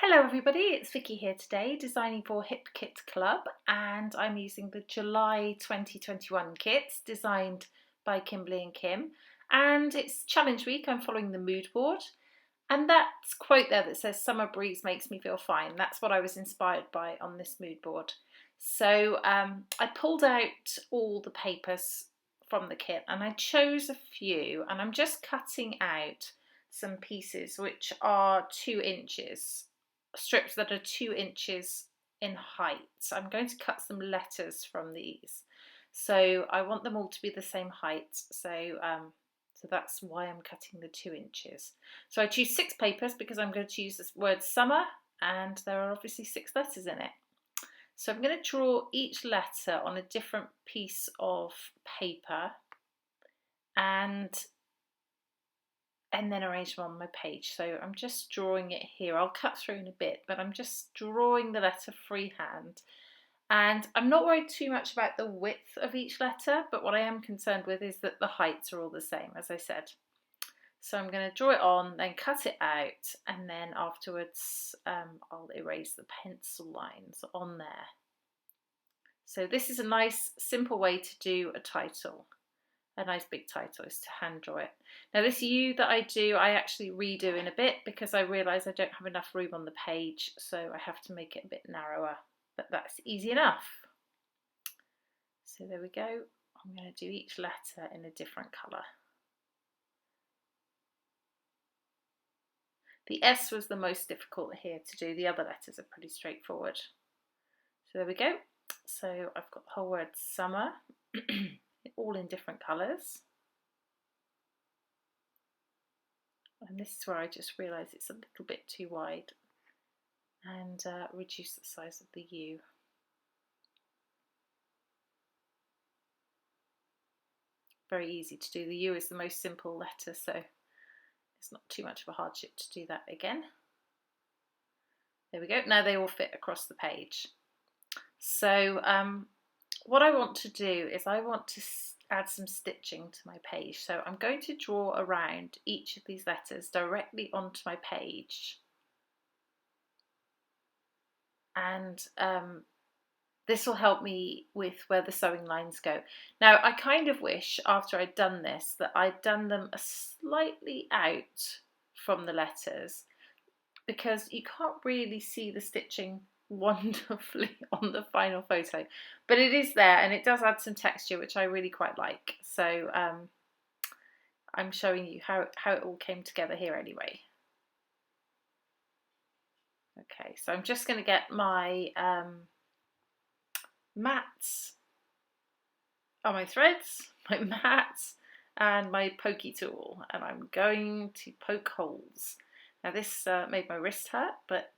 Hello everybody, it's Vicky here today, designing for Hip Kit Club, and I'm using the July 2021 kits designed by Kimberly and Kim, and it's challenge week. I'm following the mood board, and that quote there that says "summer breeze makes me feel fine," that's what I was inspired by on this mood board. So I pulled out all the papers from the kit and I chose a few, and I'm just cutting out some pieces which are 2 inches, strips that are 2 inches in height. So I'm going to cut some letters from these. So I want them all to be the same height. So that's why I'm cutting the 2 inches. So I choose 6 papers because I'm going to use the word summer, and there are obviously 6 letters in it. So I'm going to draw each letter on a different piece of paper and then arrange them on my page. So I'm just drawing it here. I'll cut through in a bit, but I'm just drawing the letter freehand. And I'm not worried too much about the width of each letter, but what I am concerned with is that the heights are all the same, as I said. So I'm going to draw it on, then cut it out, and then afterwards I'll erase the pencil lines on there. So this is a nice, simple way to do a title. A nice big title is to hand draw it. Now this U that I do, I actually redo in a bit because I realise I don't have enough room on the page, so I have to make it a bit narrower, but that's easy enough. So there we go. I'm going to do each letter in a different colour. The S was the most difficult here to do. The other letters are pretty straightforward. So there we go. So I've got the whole word summer, all in different colours. And this is where I just realise it's a little bit too wide, and reduce the size of the U. Very easy to do. The U is the most simple letter, so it's not too much of a hardship to do that again. There we go. Now they all fit across the page. So what I want to do is I want to add some stitching to my page. So I'm going to draw around each of these letters directly onto my page. And this will help me with where the sewing lines go. Now I kind of wish after I'd done this that I'd done them slightly out from the letters, because you can't really see the stitching wonderfully on the final photo, but it is there and it does add some texture which I really quite like. So I'm showing you how it all came together here anyway. Okay, so I'm just going to get my mats on my threads, my mats and my pokey tool, and I'm going to poke holes. Now this made my wrist hurt, but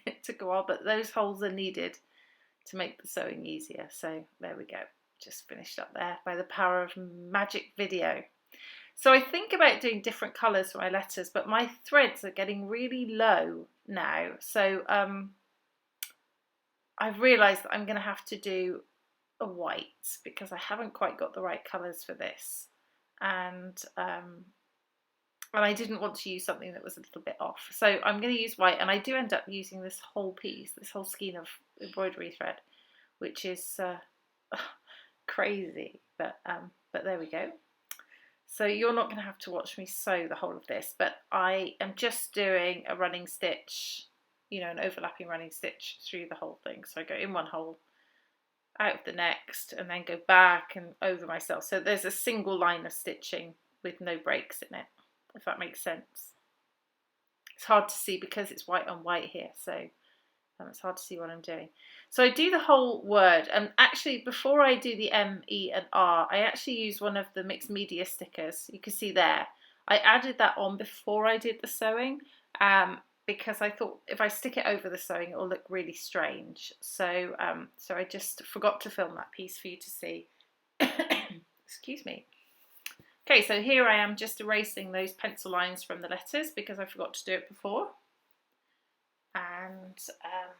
it took a while, but those holes are needed to make the sewing easier. So there we go, just finished up there by the power of magic video. So I think about doing different colours for my letters, but my threads are getting really low now. So I've realised that I'm going to have to do a white because I haven't quite got the right colours for this. And I didn't want to use something that was a little bit off. So I'm going to use white, and I do end up using this whole piece, this whole skein of embroidery thread, which is crazy, but there we go. So you're not going to have to watch me sew the whole of this, but I am just doing a running stitch, you know, an overlapping running stitch through the whole thing. So I go in one hole, out of the next, and then go back and over myself. So there's a single line of stitching with no breaks in it, if that makes sense. It's hard to see because it's white on white here, so it's hard to see what I'm doing. So I do the whole word, and actually before I do the M, E and R, I actually use one of the mixed media stickers. You can see there, I added that on before I did the sewing, because I thought if I stick it over the sewing it will look really strange. So so I just forgot to film that piece for you to see. Excuse me. Okay, so here I am just erasing those pencil lines from the letters because I forgot to do it before. And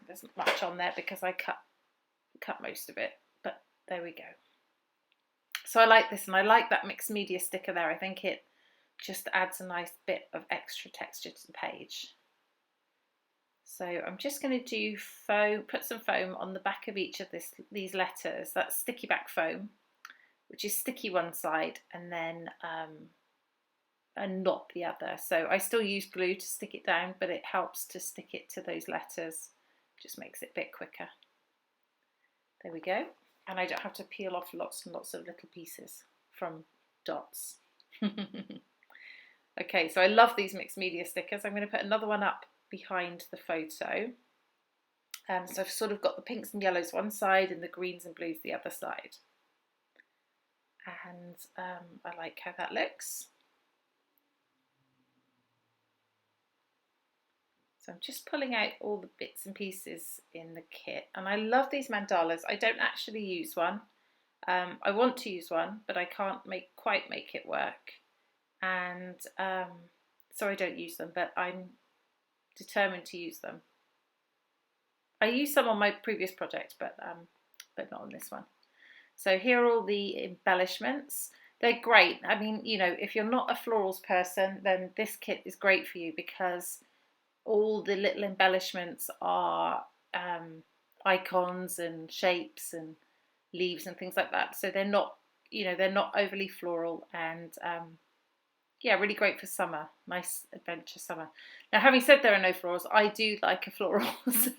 there's not much on there because I cut most of it, but there we go. So I like this, and I like that mixed media sticker there. I think it just adds a nice bit of extra texture to the page. So I'm just going to do foam, put some foam on the back of each of these letters. That's sticky back foam, which is sticky one side and then and not the other. So I still use glue to stick it down, but it helps to stick it to those letters. Just makes it a bit quicker. There we go. And I don't have to peel off lots and lots of little pieces from dots. Okay, so I love these mixed media stickers. I'm going to put another one up behind the photo. So I've sort of got the pinks and yellows one side and the greens and blues the other side. And I like how that looks. So I'm just pulling out all the bits and pieces in the kit. And I love these mandalas. I don't actually use one. I want to use one, but I can't quite make it work. And so I don't use them, but I'm determined to use them. I used some on my previous project, but not on this one. So here are all the embellishments. They're great. I mean, you know, if you're not a florals person, then this kit is great for you because all the little embellishments are icons and shapes and leaves and things like that. So they're not, you know, they're not overly floral and yeah, really great for summer. Nice adventure summer. Now, having said there are no florals, I do like a floral. So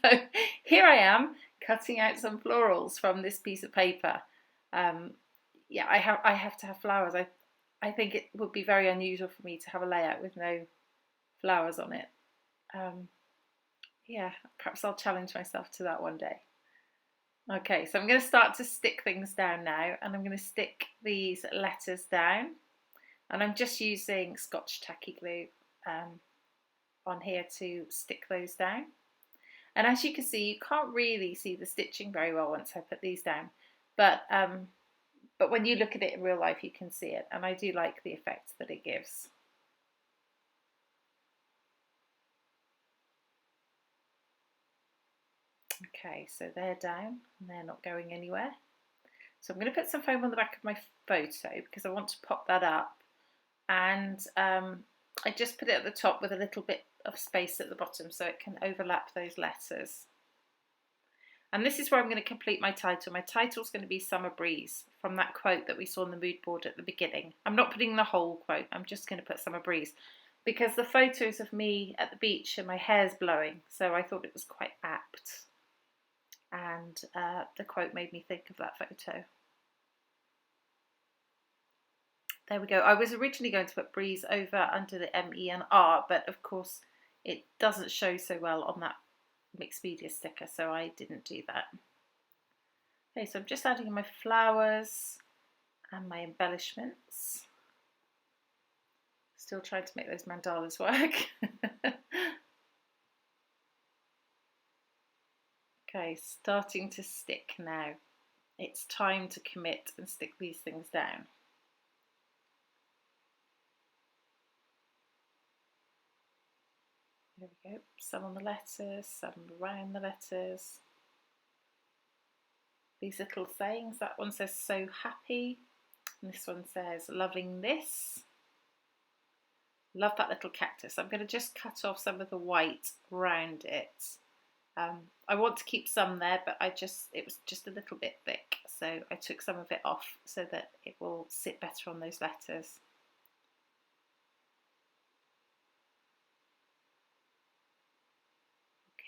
here I am cutting out some florals from this piece of paper. Yeah, I have to have flowers. I think it would be very unusual for me to have a layout with no flowers on it. Yeah, perhaps I'll challenge myself to that one day. Okay, so I'm going to start to stick things down now, and I'm going to stick these letters down. And I'm just using Scotch tacky glue on here to stick those down. And as you can see, you can't really see the stitching very well once I put these down. But when you look at it in real life, you can see it. And I do like the effect that it gives. Okay, so they're down and they're not going anywhere. So I'm going to put some foam on the back of my photo because I want to pop that up. And I just put it at the top with a little bit of space at the bottom so it can overlap those letters. And this is where I'm going to complete my title. My title is going to be Summer Breeze from that quote that we saw on the mood board at the beginning. I'm not putting the whole quote, I'm just going to put Summer Breeze because the photos of me at the beach and my hair's blowing, so I thought it was quite apt. And the quote made me think of that photo. There we go. I was originally going to put breeze over under the M, E and R, but of course it doesn't show so well on that mixed media sticker, so I didn't do that. Okay, so I'm just adding in my flowers and my embellishments. Still trying to make those mandalas work. Okay, starting to stick now. It's time to commit and stick these things down. There we go, some on the letters, some around the letters. These little sayings, that one says so happy, and this one says loving this. Love that little cactus. I'm going to just cut off some of the white around it. I want to keep some there, but it was just a little bit thick, so I took some of it off so that it will sit better on those letters.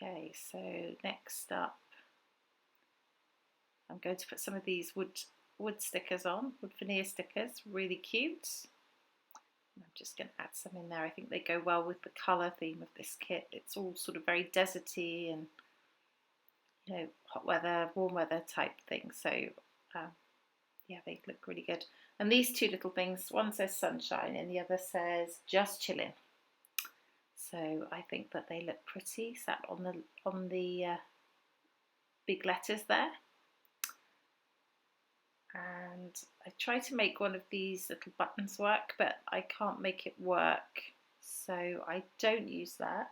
Okay, so next up, I'm going to put some of these wood stickers on, wood veneer stickers, really cute. I'm just going to add some in there. I think they go well with the colour theme of this kit. It's all sort of very deserty and, you know, hot weather, warm weather type thing. So yeah, they look really good. And these two little things, one says sunshine and the other says just chilling. So I think that they look pretty sat on the big letters there. And I try to make one of these little buttons work, but I can't make it work, so I don't use that.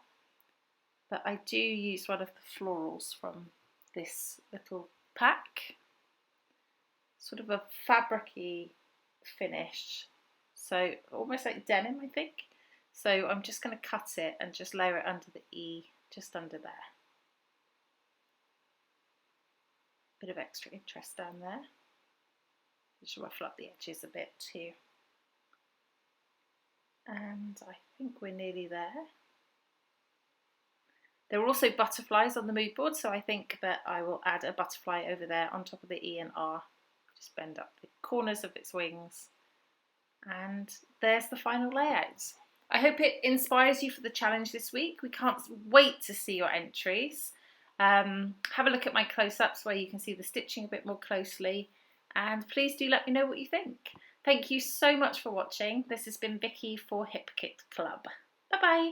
But I do use one of the florals from this little pack, sort of a fabricy finish, so almost like denim, I think. So I'm just going to cut it and just layer it under the E, just under there. Bit of extra interest down there. Just ruffle up the edges a bit too. And I think we're nearly there. There are also butterflies on the mood board, so I think that I will add a butterfly over there on top of the E and R. Just bend up the corners of its wings. And there's the final layout. I hope it inspires you for the challenge this week. We can't wait to see your entries. Have a look at my close-ups where you can see the stitching a bit more closely. And please do let me know what you think. Thank you so much for watching. This has been Vicky for Hip Kit Club. Bye bye.